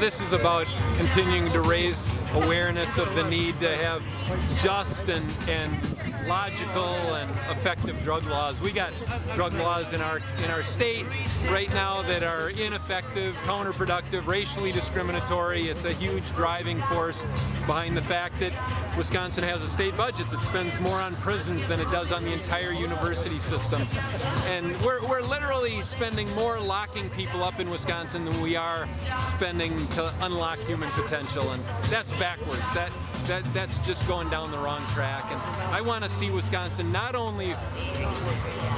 This is about continuing to raise awareness of the need to have just and logical and effective drug laws. We got drug laws in our state right now that are ineffective, counterproductive, racially discriminatory. It's a huge driving force behind the fact that Wisconsin has a state budget that spends more on prisons than it does on the entire university system. And we're literally spending more locking people up in Wisconsin than we are spending to unlock human potential, and that's backwards. That's just going down the wrong track. And I want to see Wisconsin not only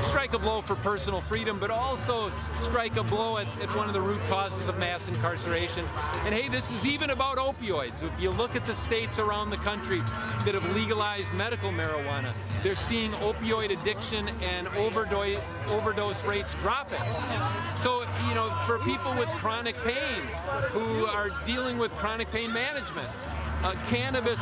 strike a blow for personal freedom, but also strike a blow at one of the root causes of mass incarceration. And hey, this is even about opioids. If you look at the states around the country that have legalized medical marijuana, they're seeing opioid addiction and overdose rates dropping. So, you know, for people with chronic pain who are dealing with chronic pain management, cannabis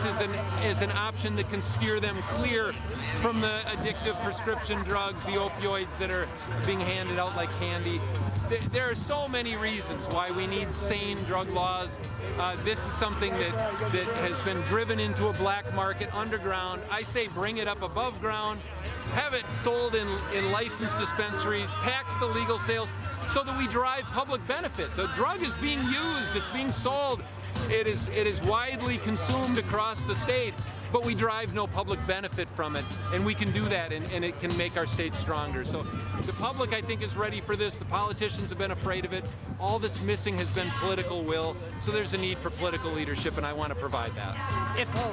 is an option that can steer them clear from the addictive prescription drugs, the opioids that are being handed out like candy. There are so many reasons why we need sane drug laws. This is something that has been driven into a black market underground. I say bring it up above ground, have it sold in licensed dispensaries, tax the legal sales so that we derive public benefit. The drug is being used, it's being sold. It is widely consumed across the state, but we derive no public benefit from it, and we can do that, and it can make our state stronger. So the public, I think, is ready for this. The politicians have been afraid of it. All that's missing has been political will, so there's a need for political leadership, and I want to provide that.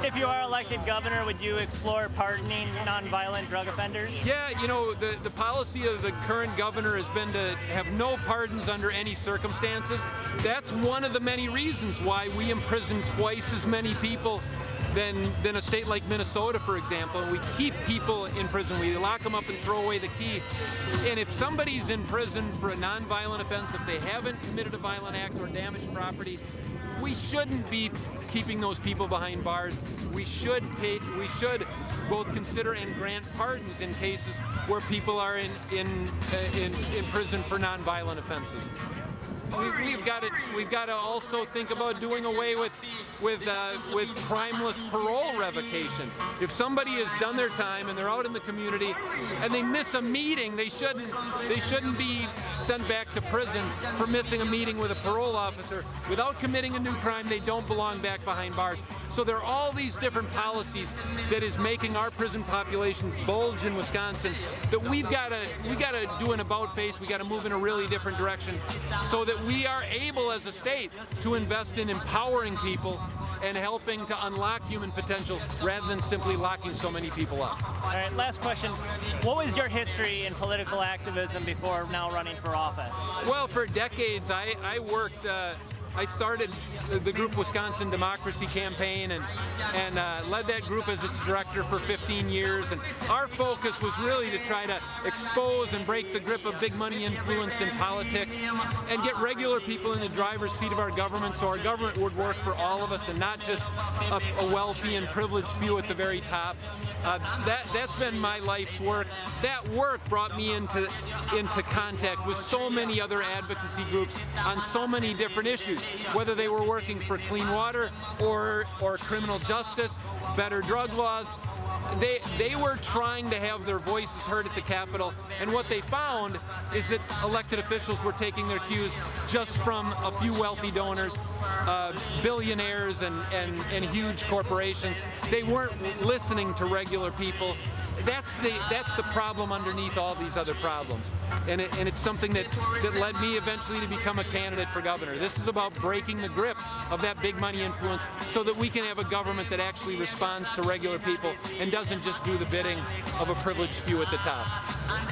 If you are elected governor, would you explore pardoning nonviolent drug offenders? Yeah, you know, the policy of the current governor has been to have no pardons under any circumstances. That's one of the many reasons why we imprison twice as many people than a state like Minnesota, for example. We keep people in prison. We lock them up and throw away the key. And if somebody's in prison for a nonviolent offense, if they haven't committed a violent act or damaged property, we shouldn't be keeping those people behind bars. We should both consider and grant pardons in cases where people are in prison for nonviolent offenses. We've got to also think about doing away with crimeless parole revocation. If somebody has done their time and they're out in the community and they miss a meeting, they shouldn't be sent back to prison for missing a meeting with a parole officer. Without committing a new crime, they don't belong back behind bars. So there are all these different policies that is making our prison populations bulge in Wisconsin that we got to do an about face. We got to move in a really different direction so that we are able as a state to invest in empowering people and helping to unlock human potential rather than simply locking so many people up. All right, last question. What was your history in political activism before now running for office? Well, for decades, I worked. I started the group Wisconsin Democracy Campaign and led that group as its director for 15 years. And our focus was really to try to expose and break the grip of big money influence in politics and get regular people in the driver's seat of our government so our government would work for all of us and not just a wealthy and privileged few at the very top. That's been my life's work. That work brought me into contact with so many other advocacy groups on so many different issues, whether they were working for clean water or criminal justice, better drug laws. They were trying to have their voices heard at the Capitol, and what they found is that elected officials were taking their cues just from a few wealthy donors, billionaires and huge corporations. They weren't listening to regular people. That's the problem underneath all these other problems, and it's something that led me eventually to become a candidate for governor. This is about breaking the grip of that big money influence so that we can have a government that actually responds to regular people and doesn't just do the bidding of a privileged few at the top.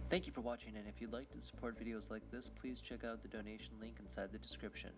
Thank you for watching, and if you'd like to support videos like this, please check out the donation link inside the description.